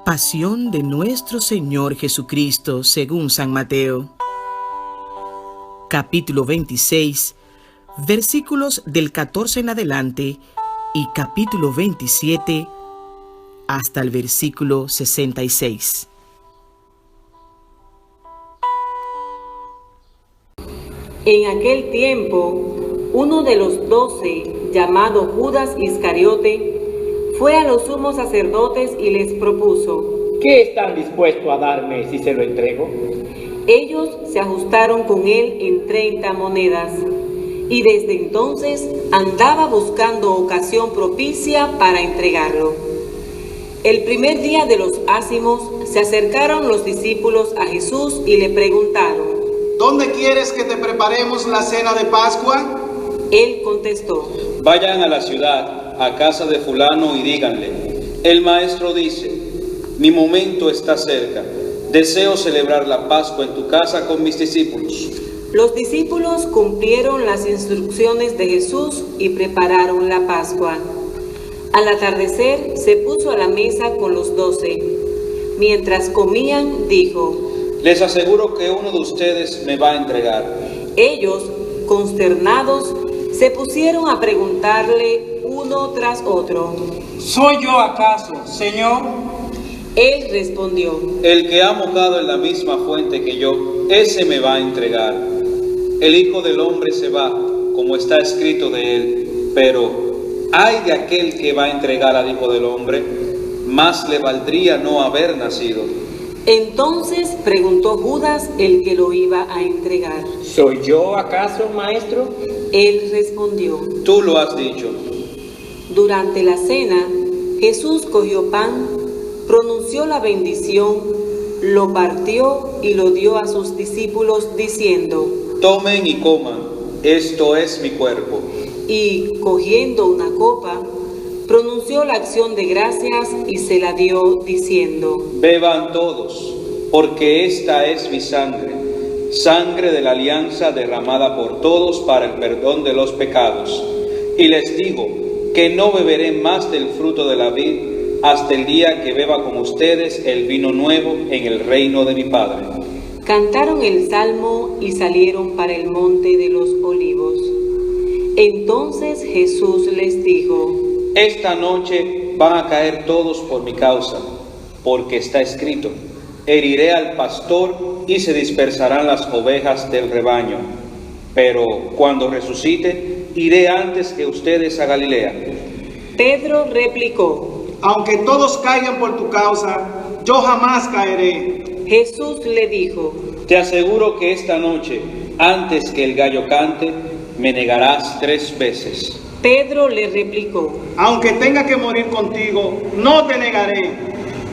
Pasión de nuestro Señor Jesucristo según San Mateo. Capítulo 26, versículos del 14 en adelante y capítulo 27 hasta el versículo 66. En aquel tiempo, uno de los 12, llamado Judas Iscariote, fue a los sumos sacerdotes y les propuso: ¿qué están dispuestos a darme si se lo entrego? Ellos se ajustaron con él en 30 monedas, y desde entonces andaba buscando ocasión propicia para entregarlo. El primer día de los ácimos se acercaron los discípulos a Jesús y le preguntaron: ¿dónde quieres que te preparemos la cena de Pascua? Él contestó: vayan a la ciudad, a casa de fulano, y díganle: el maestro dice, mi momento está cerca, deseo celebrar la Pascua en tu casa con mis discípulos. Los discípulos cumplieron las instrucciones de Jesús y prepararon la Pascua. Al atardecer se puso a la mesa con los 12. Mientras comían, dijo: les aseguro que uno de ustedes me va a entregar. Ellos, consternados, se pusieron a preguntarle uno tras otro: ¿soy yo acaso, Señor? Él respondió: el que ha mojado en la misma fuente que yo, ese me va a entregar. El Hijo del Hombre se va, como está escrito de él, pero ay de aquel que va a entregar al Hijo del Hombre, más le valdría no haber nacido. Entonces preguntó Judas, el que lo iba a entregar: ¿soy yo acaso, maestro? Él respondió: tú lo has dicho. Durante la cena, Jesús cogió pan, pronunció la bendición, lo partió y lo dio a sus discípulos diciendo: tomen y coman, esto es mi cuerpo. Y cogiendo una copa, pronunció la acción de gracias y se la dio diciendo: beban todos, porque esta es mi sangre, sangre de la alianza derramada por todos para el perdón de los pecados. Y les digo que no beberé más del fruto de la vid hasta el día que beba con ustedes el vino nuevo en el reino de mi Padre. Cantaron el salmo y salieron para el monte de los olivos. Entonces Jesús les dijo: esta noche van a caer todos por mi causa, porque está escrito: heriré al pastor y se dispersarán las ovejas del rebaño. Pero cuando resucite, iré antes que ustedes a Galilea. Pedro replicó: aunque todos caigan por tu causa, yo jamás caeré. Jesús le dijo: te aseguro que esta noche, antes que el gallo cante, me negarás 3 veces. Pedro le replicó: aunque tenga que morir contigo, no te negaré.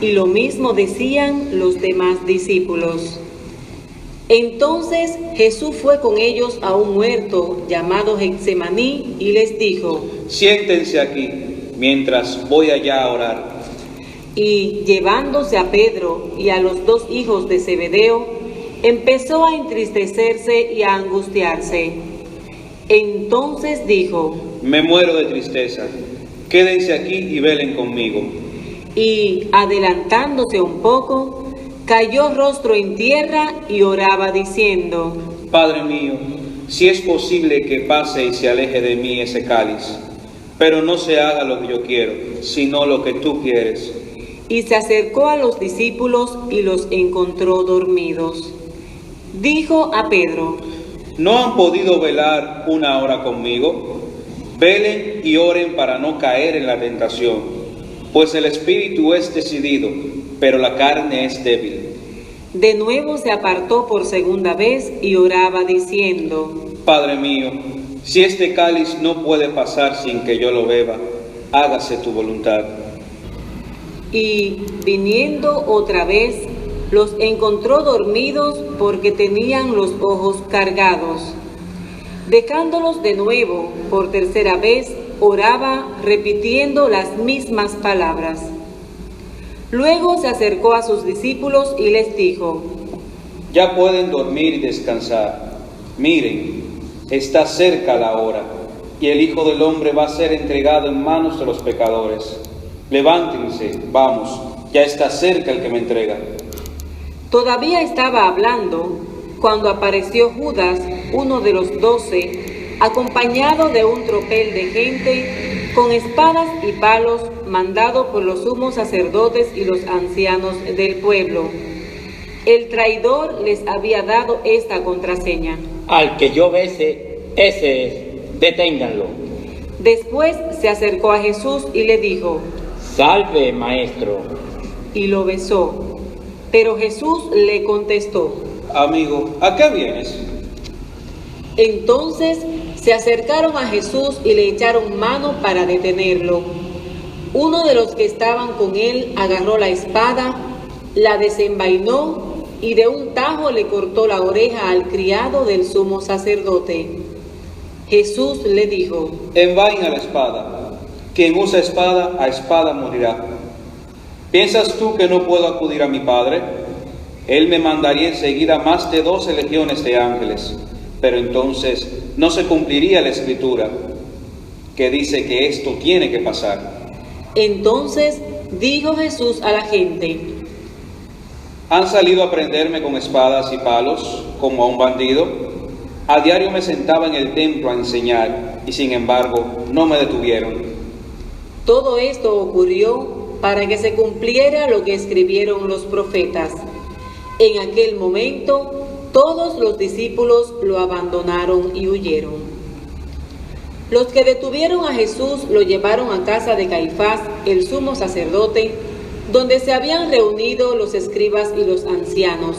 Y lo mismo decían los demás discípulos. Entonces Jesús fue con ellos a un huerto llamado Getsemaní y les dijo: siéntense aquí, mientras voy allá a orar. Y llevándose a Pedro y a los 2 hijos de Zebedeo, empezó a entristecerse y a angustiarse. Entonces dijo: me muero de tristeza, quédense aquí y velen conmigo. Y adelantándose un poco, cayó rostro en tierra y oraba diciendo: Padre mío, si es posible que pase y se aleje de mí ese cáliz, pero no se haga lo que yo quiero, sino lo que tú quieres. Y se acercó a los discípulos y los encontró dormidos. Dijo a Pedro: ¿no han podido velar 1 hora conmigo? Velen y oren para no caer en la tentación, pues el espíritu es decidido, pero la carne es débil. De nuevo se apartó por segunda vez y oraba diciendo: Padre mío, si este cáliz no puede pasar sin que yo lo beba, hágase tu voluntad. Y viniendo otra vez, los encontró dormidos porque tenían los ojos cargados. Dejándolos de nuevo por tercera vez, oraba repitiendo las mismas palabras. Luego se acercó a sus discípulos y les dijo: ya pueden dormir y descansar. Miren, está cerca la hora, y el Hijo del Hombre va a ser entregado en manos de los pecadores. Levántense, vamos, ya está cerca el que me entrega. Todavía estaba hablando cuando apareció Judas, uno de los 12, acompañado de un tropel de gente, con espadas y palos, mandado por los sumos sacerdotes y los ancianos del pueblo. El traidor les había dado esta contraseña: Al que yo bese, ese es. Deténganlo. Después se acercó a Jesús y le dijo: Salve, maestro. y lo besó. Pero Jesús le contestó: Amigo, ¿a qué vienes? Entonces se acercaron a Jesús y le echaron mano para detenerlo. Uno de los que estaban con él agarró la espada, la desenvainó y de un tajo le cortó la oreja al criado del sumo sacerdote. Jesús le dijo: Envaina la espada. Quien usa espada, a espada morirá. ¿Piensas tú que no puedo acudir a mi Padre? Él me mandaría enseguida más de 12 legiones de ángeles. Pero entonces no se cumpliría la Escritura, que dice que esto tiene que pasar. Entonces dijo Jesús a la gente: ¿Han salido a prenderme con espadas y palos, como a un bandido? A diario me sentaba en el templo a enseñar, y sin embargo no me detuvieron. Todo esto ocurrió para que se cumpliera lo que escribieron los profetas. En aquel momento, todos los discípulos lo abandonaron y huyeron. Los que detuvieron a Jesús lo llevaron a casa de Caifás, el sumo sacerdote, donde se habían reunido los escribas y los ancianos.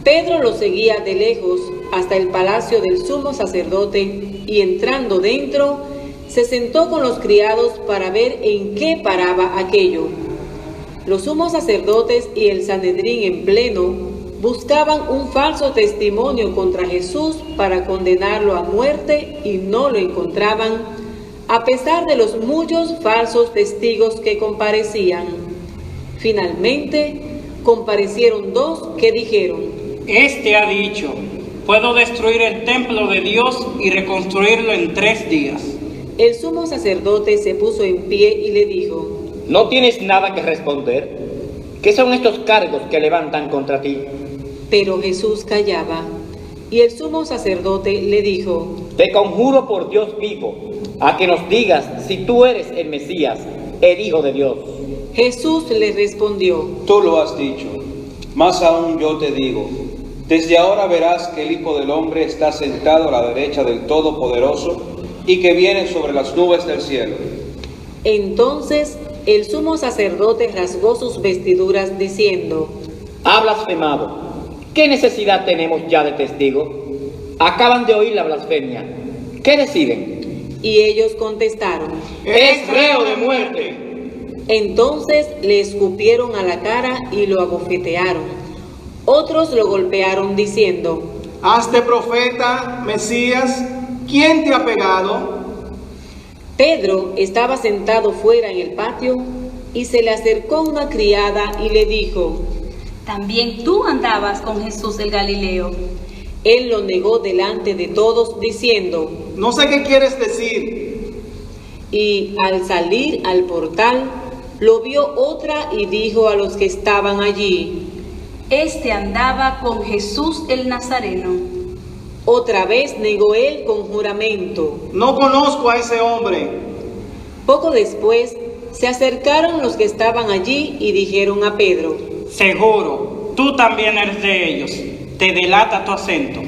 Pedro lo seguía de lejos hasta el palacio del sumo sacerdote y, entrando dentro, se sentó con los criados para ver en qué paraba aquello. Los sumos sacerdotes y el Sanedrín en pleno buscaban un falso testimonio contra Jesús para condenarlo a muerte y no lo encontraban, a pesar de los muchos falsos testigos que comparecían. Finalmente, comparecieron 2 que dijeron: Este ha dicho: puedo destruir el templo de Dios y reconstruirlo en 3 días. El sumo sacerdote se puso en pie y le dijo: ¿No tienes nada que responder? ¿Qué son estos cargos que levantan contra ti? Pero Jesús callaba. Y el sumo sacerdote le dijo: Te conjuro por Dios vivo, a que nos digas si tú eres el Mesías, el Hijo de Dios. Jesús le respondió: Tú lo has dicho. Más aún yo te digo, desde ahora verás que el Hijo del Hombre está sentado a la derecha del Todopoderoso y que viene sobre las nubes del cielo. Entonces el sumo sacerdote rasgó sus vestiduras diciendo: Ha blasfemado. ¿Qué necesidad tenemos ya de testigo? Acaban de oír la blasfemia. ¿Qué deciden? Y ellos contestaron: ¡Es reo de muerte! Entonces le escupieron a la cara y lo abofetearon. Otros lo golpearon diciendo: Hazte profeta, Mesías, ¿quién te ha pegado? Pedro estaba sentado fuera en el patio y se le acercó una criada y le dijo: También tú andabas con Jesús el Galileo. Él lo negó delante de todos diciendo: No sé qué quieres decir. Y al salir al portal, lo vio otra y dijo a los que estaban allí: Este andaba con Jesús el Nazareno. Otra vez negó él con juramento: No conozco a ese hombre. Poco después se acercaron los que estaban allí y dijeron a Pedro: Seguro, tú también eres de ellos. Te delata tu acento.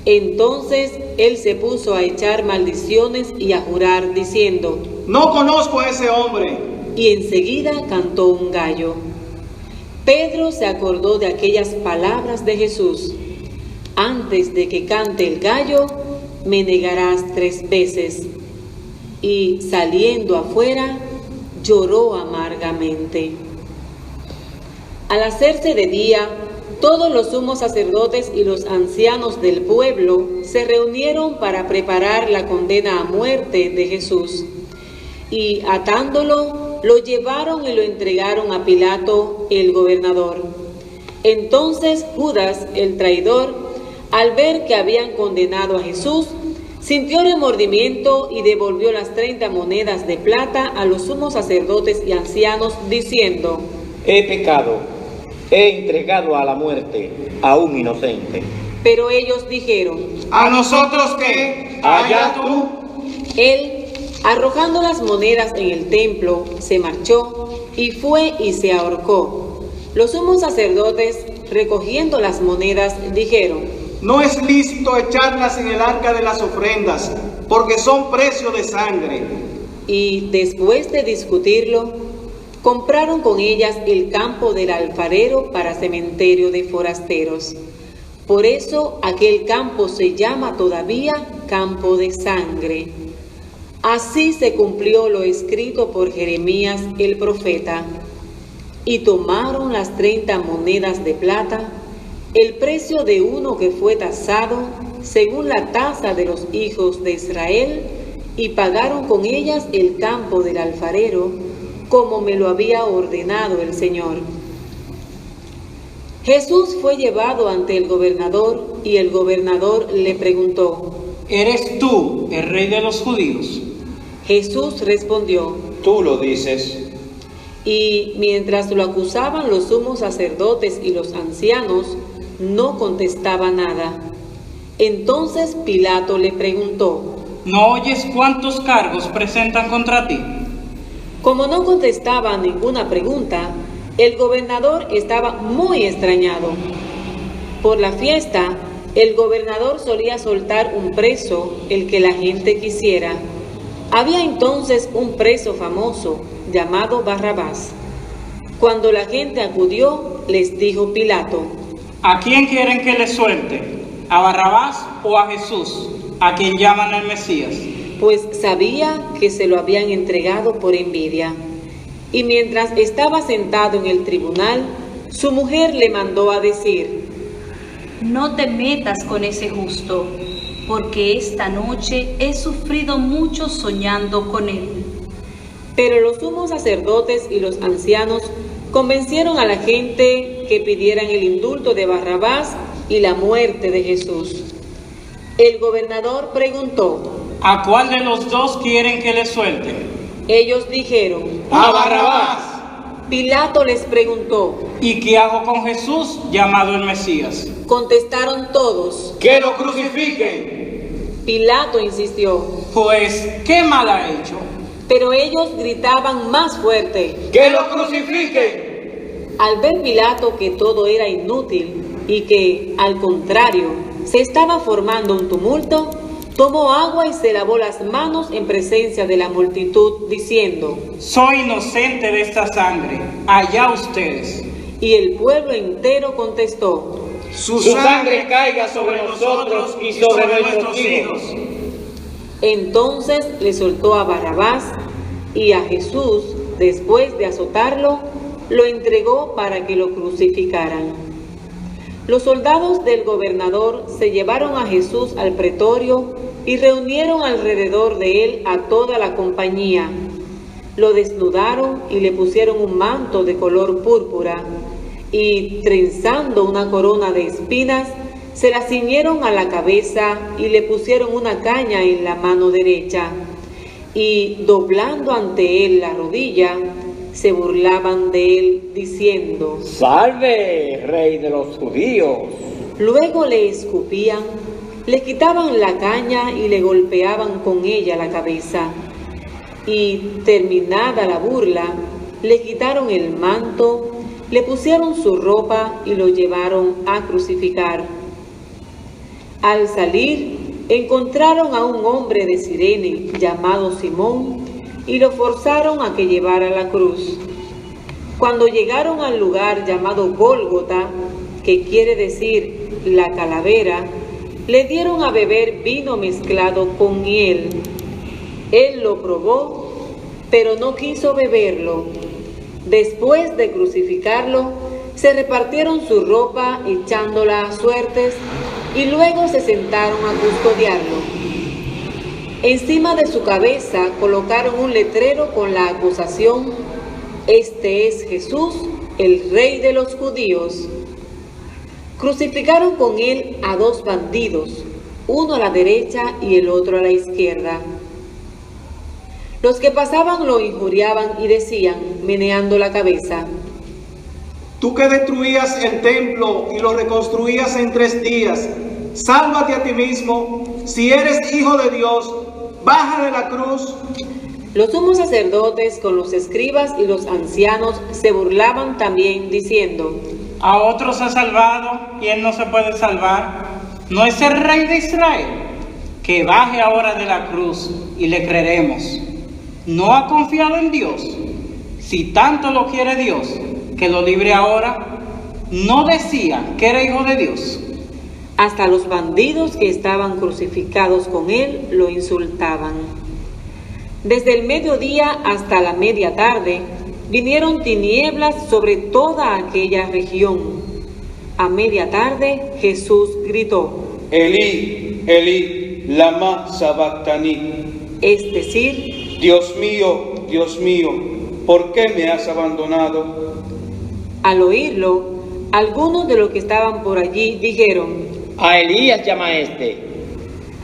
Entonces él se puso a echar maldiciones y a jurar diciendo: No conozco a ese hombre. Y enseguida cantó un gallo. Pedro se acordó de aquellas palabras de Jesús: Antes de que cante el gallo, me negarás 3 veces. Y saliendo afuera, lloró amargamente. Al hacerse de día, todos los sumos sacerdotes y los ancianos del pueblo se reunieron para preparar la condena a muerte de Jesús. Y atándolo, lo llevaron y lo entregaron a Pilato, el gobernador. Entonces Judas, el traidor, al ver que habían condenado a Jesús, sintió remordimiento y devolvió las 30 monedas de plata a los sumos sacerdotes y ancianos, diciendo: he pecado, he entregado a la muerte a un inocente. Pero ellos dijeron: ¿A nosotros qué? Allá tú. Él, arrojando las monedas en el templo, se marchó y fue y se ahorcó. Los sumos sacerdotes, recogiendo las monedas, dijeron: No es lícito echarlas en el arca de las ofrendas, porque son precio de sangre. Y después de discutirlo, compraron con ellas el campo del alfarero para cementerio de forasteros. Por eso aquel campo se llama todavía campo de sangre. Así se cumplió lo escrito por Jeremías el profeta. Y tomaron las 30 monedas de plata, el precio de uno que fue tasado, según la tasa de los hijos de Israel, y pagaron con ellas el campo del alfarero, como me lo había ordenado el Señor. Jesús fue llevado ante el gobernador, y el gobernador le preguntó: ¿Eres tú el rey de los judíos? Jesús respondió. Tú lo dices. Y mientras lo acusaban los sumos sacerdotes y los ancianos, no contestaba nada. Entonces Pilato le preguntó: ¿No oyes cuántos cargos presentan contra ti? Como no contestaba ninguna pregunta, el gobernador estaba muy extrañado. Por la fiesta, el gobernador solía soltar un preso, el que la gente quisiera. Había entonces un preso famoso, llamado Barrabás. Cuando la gente acudió, les dijo Pilato: ¿A quién quieren que le suelte? ¿A Barrabás o a Jesús, a quien llaman el Mesías? Pues sabía que se lo habían entregado por envidia. Y mientras estaba sentado en el tribunal, su mujer le mandó a decir: No te metas con ese justo, porque esta noche he sufrido mucho soñando con él. Pero los sumos sacerdotes y los ancianos convencieron a la gente que pidieran el indulto de Barrabás y la muerte de Jesús. El gobernador preguntó: ¿A cuál de los dos quieren que le suelten? Ellos dijeron: ¡A Barrabás! Pilato les preguntó: ¿Y qué hago con Jesús, llamado el Mesías? Contestaron todos. ¡Que lo crucifiquen! Pilato insistió, Pues, ¿qué mal ha hecho? pero ellos gritaban más fuerte. ¡Que lo crucifiquen! Al ver Pilato que todo era inútil y que, al contrario, se estaba formando un tumulto, tomó agua y se lavó las manos en presencia de la multitud, diciendo: Soy inocente de esta sangre, allá ustedes. Y el pueblo entero contestó: Su sangre caiga sobre nosotros y sobre nuestros hijos. Entonces le soltó a Barrabás, y a Jesús, después de azotarlo, lo entregó para que lo crucificaran. Los soldados del gobernador se llevaron a Jesús al pretorio y reunieron alrededor de él a toda la compañía. Lo desnudaron y le pusieron un manto de color púrpura, y trenzando una corona de espinas, se la ciñeron a la cabeza y le pusieron una caña en la mano derecha. Y doblando ante él la rodilla, se burlaban de él, diciendo: ¡Salve, rey de los judíos! Luego le escupían, le quitaban la caña y le golpeaban con ella la cabeza. Y terminada la burla, le quitaron el manto, le pusieron su ropa y lo llevaron a crucificar. Al salir, encontraron a un hombre de Cirene llamado Simón y lo forzaron a que llevara la cruz. Cuando llegaron al lugar llamado Gólgota, que quiere decir la calavera, le dieron a beber vino mezclado con miel. Él lo probó, pero no quiso beberlo. Después de crucificarlo, se repartieron su ropa echándola a suertes y luego se sentaron a custodiarlo. Encima de su cabeza colocaron un letrero con la acusación: Este es Jesús, el Rey de los Judíos. Crucificaron con él a 2 bandidos, uno a la derecha y el otro a la izquierda. Los que pasaban lo injuriaban y decían, meneando la cabeza: Tú que destruías el templo y lo reconstruías en 3 días, sálvate a ti mismo. Si eres hijo de Dios, baja de la cruz. Los sumos sacerdotes con los escribas y los ancianos se burlaban también, diciendo: A otros ha salvado y él no se puede salvar. ¿No es el rey de Israel? Que baje ahora de la cruz y le creeremos. ¿No ha confiado en Dios? Si tanto lo quiere Dios, que lo libre ahora. ¿No decía que era hijo de Dios? Hasta los bandidos que estaban crucificados con él lo insultaban. Desde el mediodía hasta la media tarde vinieron tinieblas sobre toda aquella región. A media tarde Jesús gritó: Elí, Elí, lama sabactani. Es decir, Dios mío, ¿por qué me has abandonado? al oírlo, algunos de los que estaban por allí dijeron: A Elías llama este.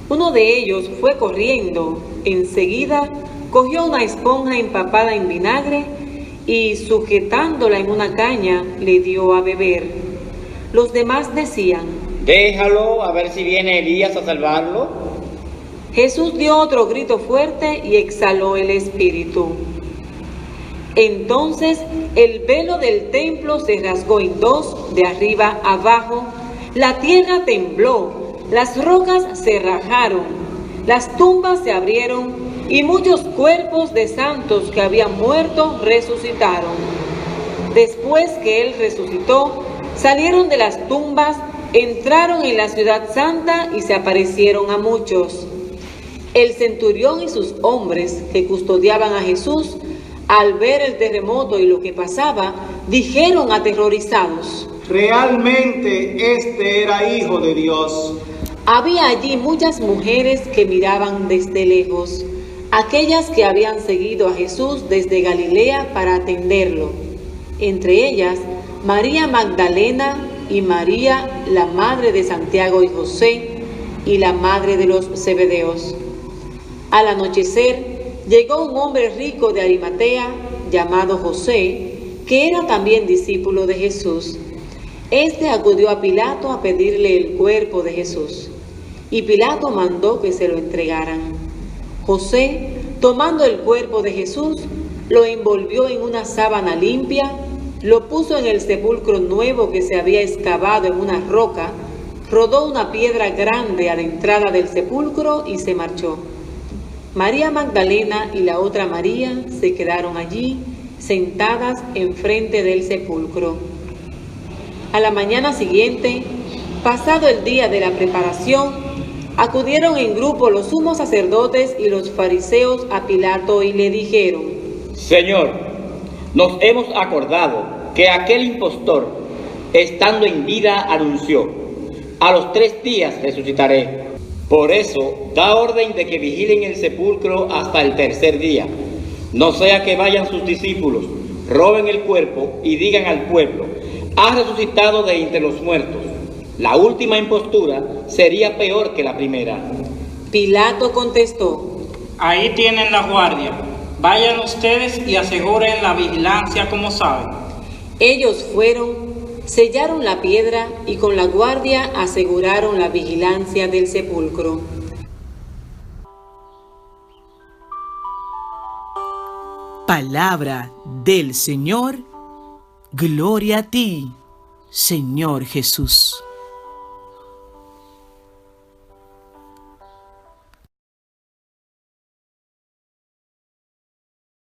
Uno de ellos fue corriendo, enseguida cogió una esponja empapada en vinagre y, sujetándola en una caña, le dio a beber. Los demás decían: Déjalo, a ver si viene Elías a salvarlo. Jesús dio otro grito fuerte y exhaló el espíritu. Entonces el velo del templo se rasgó en 2, de arriba abajo, la tierra tembló, las rocas se rajaron, las tumbas se abrieron y muchos cuerpos de santos que habían muerto resucitaron. Después que él resucitó, salieron de las tumbas, entraron en la ciudad santa y se aparecieron a muchos. El centurión y sus hombres que custodiaban a Jesús, al ver el terremoto y lo que pasaba, dijeron aterrorizados: Realmente este era hijo de Dios. Había allí muchas mujeres que miraban desde lejos, aquellas que habían seguido a Jesús desde Galilea para atenderlo. Entre ellas, María Magdalena y María, la madre de Santiago y José, y la madre de los Zebedeos. Al anochecer, llegó un hombre rico de Arimatea, llamado José, que era también discípulo de Jesús. Este acudió a Pilato a pedirle el cuerpo de Jesús, y Pilato mandó que se lo entregaran. José, tomando el cuerpo de Jesús, lo envolvió en una sábana limpia, lo puso en el sepulcro nuevo que se había excavado en una roca, rodó una piedra grande a la entrada del sepulcro y se marchó. María Magdalena y la otra María se quedaron allí, sentadas enfrente del sepulcro. A la mañana siguiente, pasado el día de la preparación, acudieron en grupo los sumos sacerdotes y los fariseos a Pilato y le dijeron: Señor, nos hemos acordado que aquel impostor, estando en vida, anunció: a los 3 días resucitaré. Por eso, da orden de que vigilen el sepulcro hasta el 3er día. No sea que vayan sus discípulos, roben el cuerpo y digan al pueblo: ha resucitado de entre los muertos. La última impostura sería peor que la primera. Pilato contestó: Ahí tienen la guardia. Vayan ustedes y aseguren la vigilancia como saben. Ellos fueron, sellaron la piedra y con la guardia aseguraron la vigilancia del sepulcro. Palabra del Señor. Gloria a ti, Señor Jesús.